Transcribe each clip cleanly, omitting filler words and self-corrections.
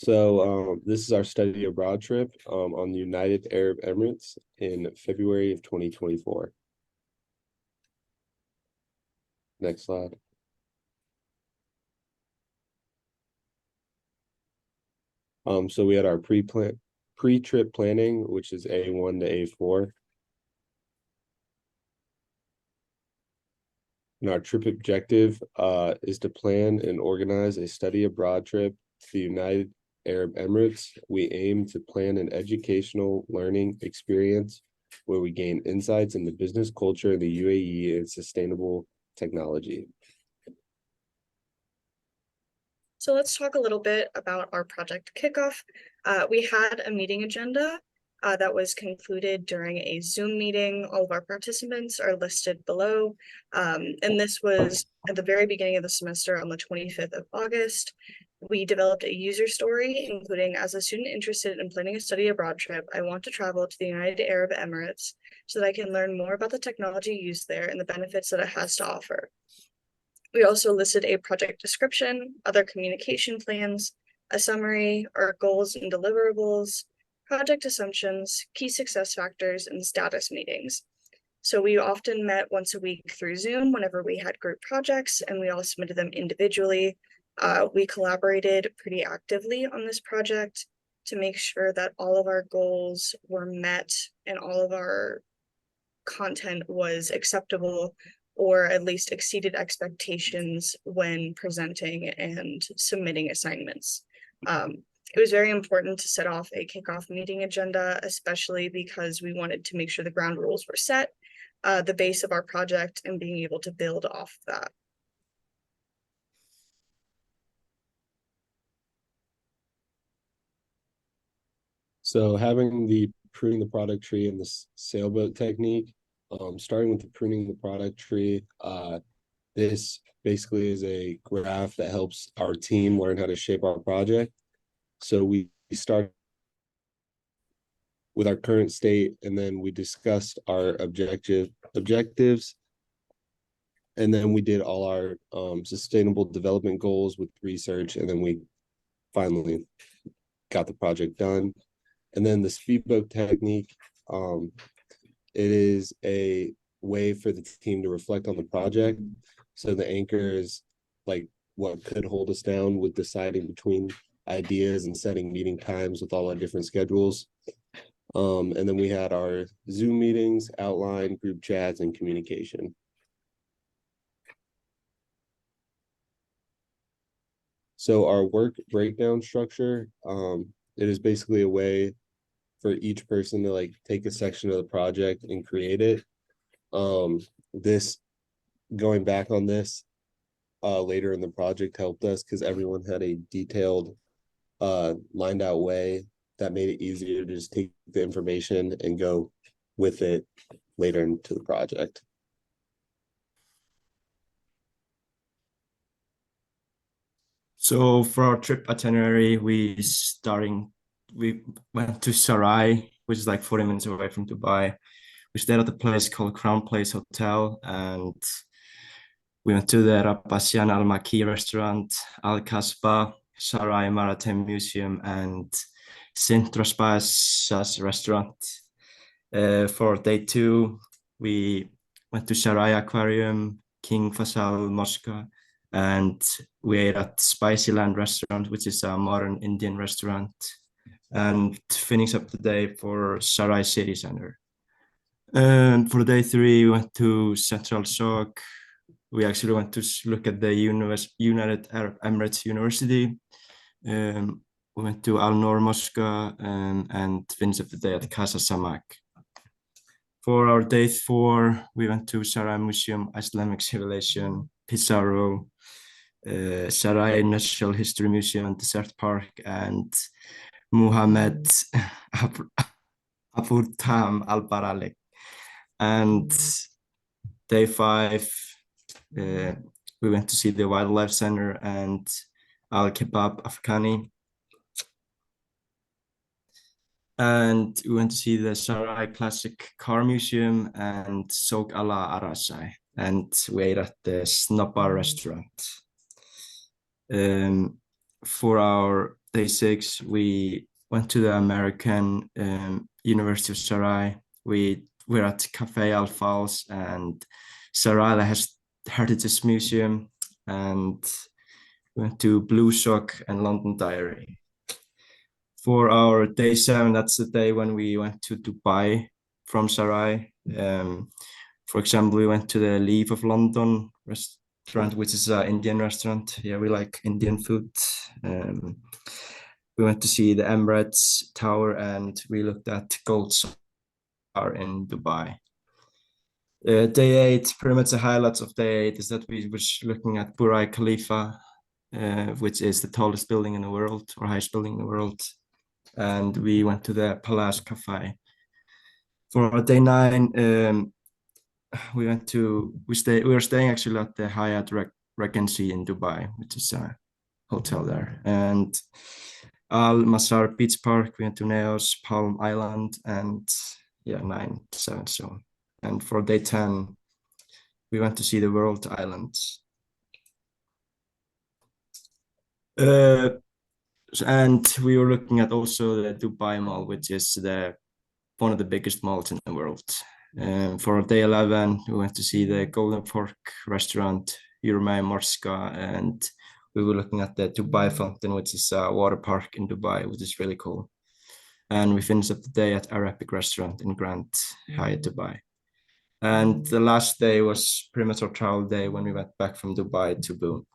This is our study abroad trip on the United Arab Emirates in February of 2024. Next slide. So we had our pre-trip planning, which is A1 to A4. And our trip objective is to plan and organize a study abroad trip to the United Arab Emirates. We aim to plan an educational learning experience where we gain insights into business culture in the UAE and sustainable technology. So let's talk a little bit about our project kickoff. We had a meeting agenda that was concluded during a Zoom meeting. All of our participants are listed below. And this was at the very beginning of the semester on the 25th of August. We developed a user story, including, as a student interested in planning a study abroad trip, I want to travel to the United Arab Emirates so that I can learn more about the technology used there and the benefits that it has to offer. We also listed a project description, other communication plans, a summary, our goals and deliverables, project assumptions, key success factors, and status meetings. So we often met once a week through Zoom whenever we had group projects, and we all submitted them individually. We collaborated pretty actively on this project to make sure that all of our goals were met and all of our content was acceptable or at least exceeded expectations when presenting and submitting assignments. It was very important to set off a kickoff meeting agenda, especially because we wanted to make sure the ground rules were set, the base of our project, and being able to build off that. So having the pruning the product tree and the sailboat technique, starting with the pruning the product tree, this basically is a graph that helps our team learn how to shape our project. So we start with our current state, and then we discussed our objectives, and then we did all our sustainable development goals with research, and then we finally got the project done. And then the speedboat technique, it is a way for the team to reflect on the project. So the anchor is like what could hold us down with deciding between ideas and setting meeting times with all our different schedules. And then we had our Zoom meetings, outline, group chats, and communication. So our work breakdown structure, it is basically a way for each person to like take a section of the project and create it. This going back on this later in the project helped us because everyone had a detailed lined out way that made it easier to just take the information and go with it later into the project. So for our trip itinerary, we went to Sarai, which is like 40 minutes away from Dubai. We stayed at a place called Crown Place Hotel, and we went to the Rabbasian Al Maki restaurant, Al Kasbah, Sarai Maritime Museum, and Saint Raspasa's restaurant. For day 2, we went to Sarai Aquarium, King Faisal Mosque, and we ate at Spicyland restaurant, which is a modern Indian restaurant, and finish up the day for Sarai City Center. And for day 3, we went to Central Souk. We actually went to look at the United Arab Emirates University. We went to Al Noor Mosque and finished up the day at Casa Samak. For our day 4, we went to Sarai Museum, Islamic Civilization, Pizarro, Sarai Natural History Museum, Desert Park, and Muhammad Abu Tam Al-Baralik. And day 5, we went to see the Wildlife Center and Al Kebab Afghani. And we went to see the Sarai Classic Car Museum and Souk Ala Arasai. And we ate at the Snobbar restaurant. For our day 6, we went to the American University of Sarai. We were at Cafe Al Fals and Sarai Heritage Museum, and we went to Blue Sock and London Diary. For our day 7, that's the day when we went to Dubai from Sarai. For example, we went to the Leaf of London restaurant, which is an Indian restaurant. Yeah, we like Indian food. We went to see the Emirates Tower, and we looked at Gold Star in Dubai. Day 8, pretty much the highlights of day 8 is that we were looking at Burj Khalifa, which is the tallest building in the world, or highest building in the world. And we went to the Palace Cafe. For day 9, we were staying actually at the Hyatt Regency in Dubai, which is a hotel there. And Al Masar Beach Park, we went to Neos, Palm Island, and yeah, 9, 7, so. And for day 10, we went to see the World Islands. And we were looking at also the Dubai Mall, which is one of the biggest malls in the world. For day 11, we went to see the Golden Fork restaurant, Yurmay Morska, and we were looking at the Dubai Fountain, which is a water park in Dubai, which is really cool. And we finished up the day at Arabic restaurant in Grand Hyatt Dubai. And the last day was pretty much our travel day when we went back from Dubai to Boone.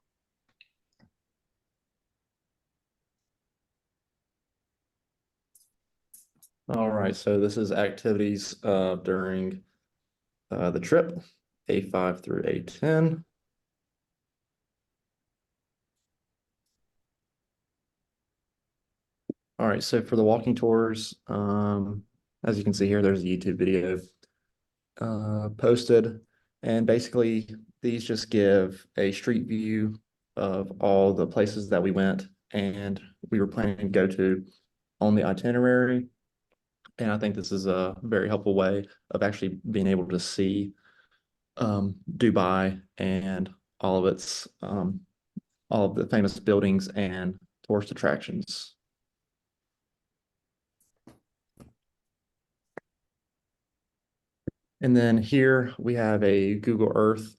All right, so this is activities during the trip, A5 through A10. All right, so for the walking tours, as you can see here, there's a YouTube video posted, and basically these just give a street view of all the places that we went and we were planning to go to on the itinerary. And I think this is a very helpful way of actually being able to see Dubai and all of its all of the famous buildings and tourist attractions. And then here we have a Google Earth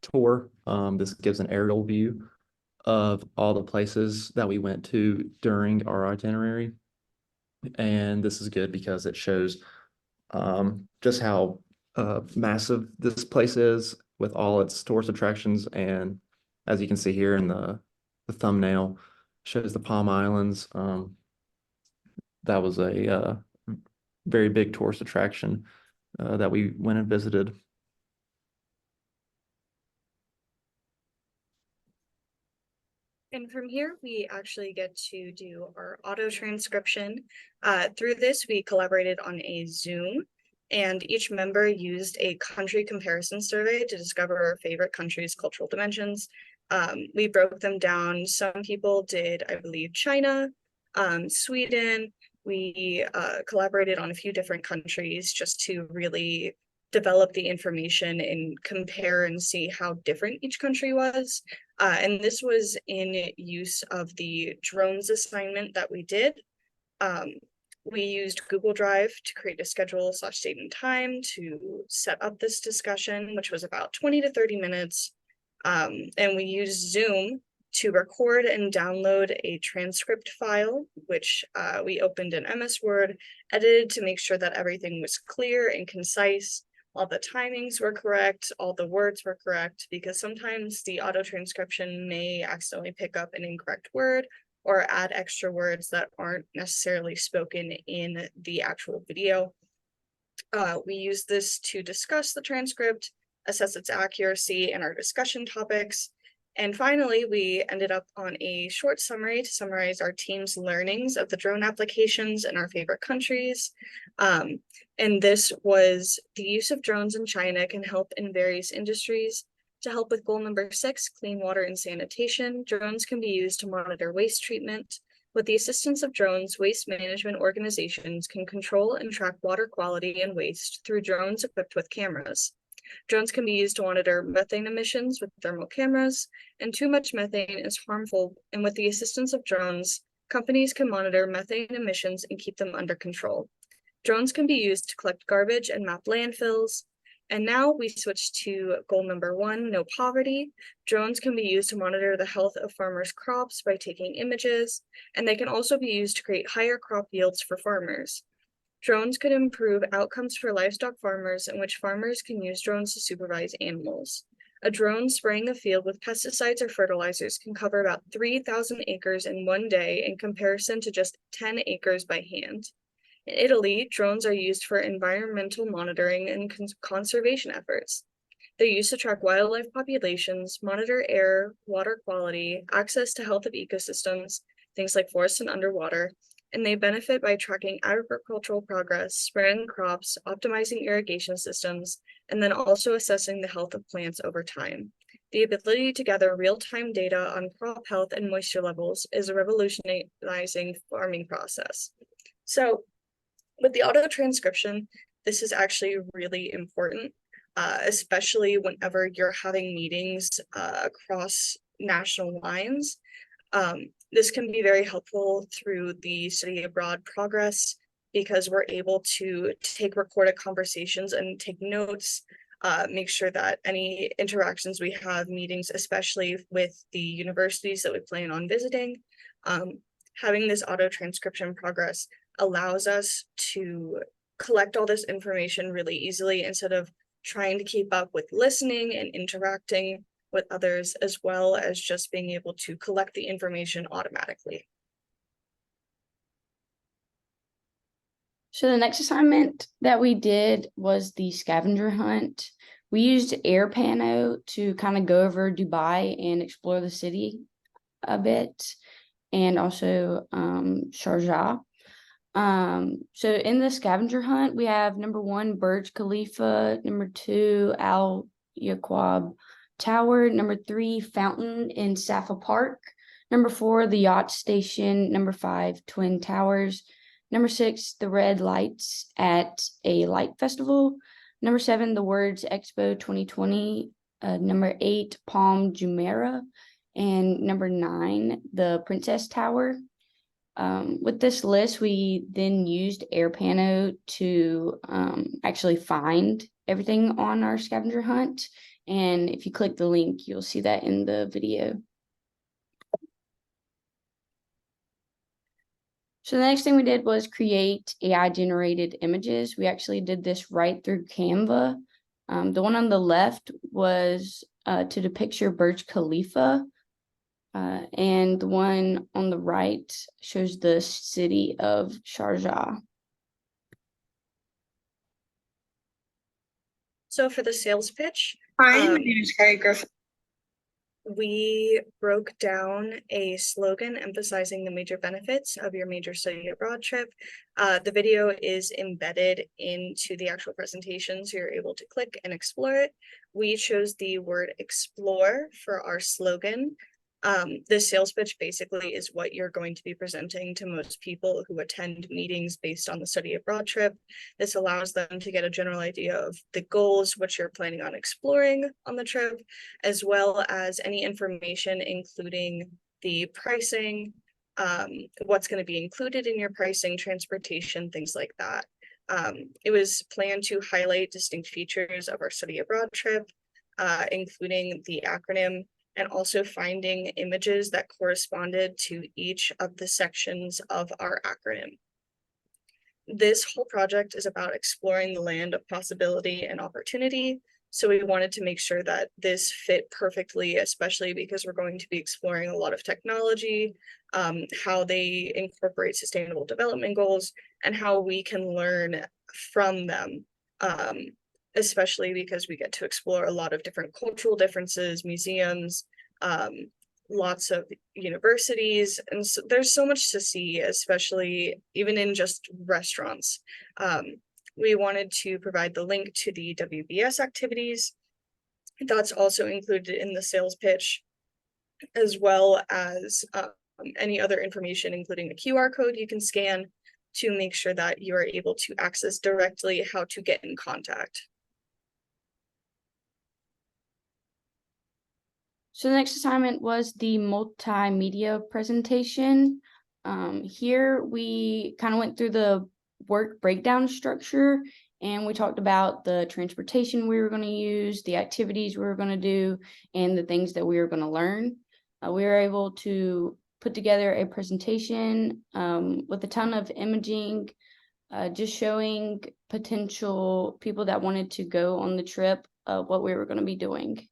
tour. This gives an aerial view of all the places that we went to during our itinerary. And this is good because it shows just how massive this place is with all its tourist attractions. And as you can see here in the thumbnail, shows the Palm Islands. That was a very big tourist attraction that we went and visited. And from here, we actually get to do our auto transcription. Through this, we collaborated on a Zoom, and each member used a country comparison survey to discover our favorite country's cultural dimensions. We broke them down. Some people did, I believe, China, Sweden. We collaborated on a few different countries just to really develop the information and compare and see how different each country was. And this was in use of the drones assignment that we did. We used Google Drive to create a schedule / date and time to set up this discussion, which was about 20 to 30 minutes. And we used Zoom to record and download a transcript file, which we opened in MS Word, edited to make sure that everything was clear and concise. All the timings were correct, all the words were correct, because sometimes the auto transcription may accidentally pick up an incorrect word or add extra words that aren't necessarily spoken in the actual video. We use this to discuss the transcript, assess its accuracy and our discussion topics. And finally, we ended up on a short summary to summarize our team's learnings of the drone applications in our favorite countries. And this was the use of drones in China can help in various industries. To help with goal number 6, clean water and sanitation, drones can be used to monitor waste treatment. With the assistance of drones, waste management organizations can control and track water quality and waste through drones equipped with cameras. Drones can be used to monitor methane emissions with thermal cameras, and too much methane is harmful, and with the assistance of drones, companies can monitor methane emissions and keep them under control. Drones can be used to collect garbage and map landfills. And now we switch to goal number 1, no poverty. Drones can be used to monitor the health of farmers' crops by taking images, and they can also be used to create higher crop yields for farmers. Drones could improve outcomes for livestock farmers, in which farmers can use drones to supervise animals. A drone spraying a field with pesticides or fertilizers can cover about 3,000 acres in one day in comparison to just 10 acres by hand. In Italy, drones are used for environmental monitoring and conservation efforts. They're used to track wildlife populations, monitor air, water quality, access to health of ecosystems, things like forests and underwater, and they benefit by tracking agricultural progress, spraying crops, optimizing irrigation systems, and then also assessing the health of plants over time. The ability to gather real-time data on crop health and moisture levels is a revolutionizing farming process. So, with the auto transcription, this is actually really important, especially whenever you're having meetings across national lines. This can be very helpful through the study abroad progress because we're able to take recorded conversations and take notes, make sure that any interactions we have, meetings, especially with the universities that we plan on visiting, having this auto transcription progress allows us to collect all this information really easily instead of trying to keep up with listening and interacting with others, as well as just being able to collect the information automatically. So the next assignment that we did was the scavenger hunt. We used AirPano to kind of go over Dubai and explore the city a bit, and also Sharjah. So in the scavenger hunt, we have number 1, Burj Khalifa, number 2, Al Yaqab Tower, number 3, Fountain in Safa Park, number 4, the Yacht Station, number 5, Twin Towers, number 6, the Red Lights at a Light Festival, number 7, the Words Expo 2020, number 8, Palm Jumeirah, and number 9, the Princess Tower. With this list, we then used AirPano to actually find everything on our scavenger hunt. And if you click the link, you'll see that in the video. So the next thing we did was create AI-generated images. We actually did this right through Canva. The one on the left was to depict your Burj Khalifa. And the one on the right shows the city of Sharjah. So for the sales pitch, Hi, my name is Carrie Griffin. we broke down a slogan emphasizing the major benefits of your major study abroad trip. The video is embedded into the actual presentation, so you're able to click and explore it. We chose the word explore for our slogan. This sales pitch basically is what you're going to be presenting to most people who attend meetings based on the study abroad trip. This allows them to get a general idea of the goals, what you're planning on exploring on the trip, as well as any information, including the pricing, what's going to be included in your pricing, transportation, things like that. It was planned to highlight distinct features of our study abroad trip, including the acronym, and also finding images that corresponded to each of the sections of our acronym. This whole project is about exploring the land of possibility and opportunity. So we wanted to make sure that this fit perfectly, especially because we're going to be exploring a lot of technology, how they incorporate sustainable development goals, and how we can learn from them. Especially because we get to explore a lot of different cultural differences, museums, lots of universities, and so there's so much to see, especially even in just restaurants. We wanted to provide the link to the WBS activities. That's also included in the sales pitch, as well as any other information, including a QR code you can scan to make sure that you are able to access directly how to get in contact. So the next assignment was the multimedia presentation. Here we kind of went through the work breakdown structure, and we talked about the transportation we were going to use, the activities we were going to do, and the things that we were going to learn. We were able to put together a presentation with a ton of imaging, just showing potential people that wanted to go on the trip what we were going to be doing.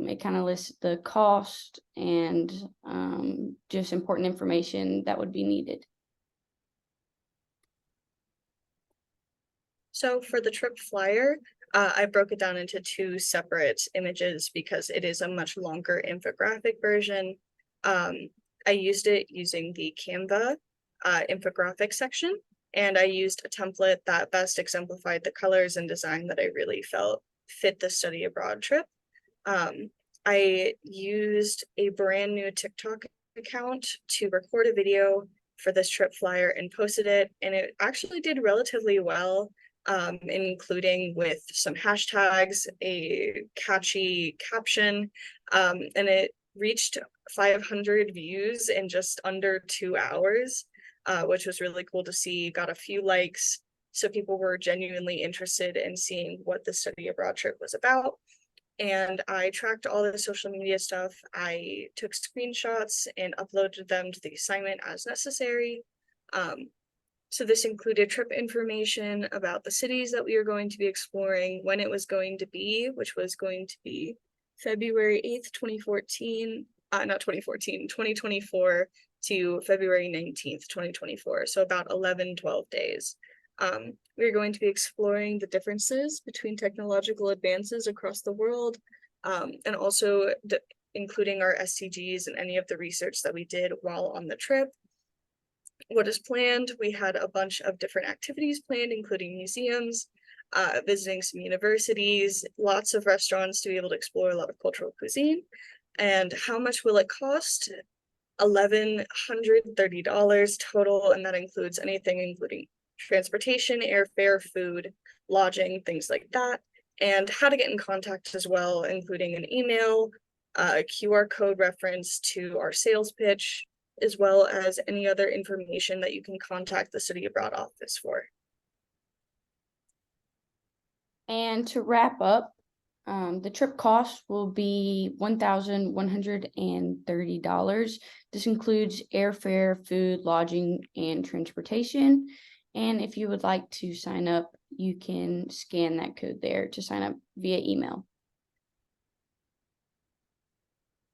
It kind of lists the cost and just important information that would be needed. So for the trip flyer, I broke it down into 2 separate images because it is a much longer infographic version. I used it using the Canva infographic section, and I used a template that best exemplified the colors and design that I really felt fit the study abroad trip. I used a brand new TikTok account to record a video for this trip flyer and posted it, and it actually did relatively well, including with some hashtags, a catchy caption, and it reached 500 views in just under 2 hours, which was really cool to see. Got a few likes, so people were genuinely interested in seeing what the study abroad trip was about. And I tracked all the social media stuff. I took screenshots and uploaded them to the assignment as necessary. So this included trip information about the cities that we were going to be exploring, when it was going to be, which was going to be February 8th, 2024 to February 19th, 2024. So about 11-12 days. We're going to be exploring the differences between technological advances across the world, and also including our SDGs and any of the research that we did while on the trip. What is planned? We had a bunch of different activities planned, including museums, visiting some universities, lots of restaurants to be able to explore a lot of cultural cuisine. And how much will it cost? $1,130 total, and that includes anything including transportation, airfare, food, lodging, things like that, and how to get in contact as well, including an email, a QR code reference to our sales pitch, as well as any other information that you can contact the Study Abroad office for. And to wrap up, the trip cost will be $1,130. This includes airfare, food, lodging, and transportation. And if you would like to sign up, you can scan that code there to sign up via email.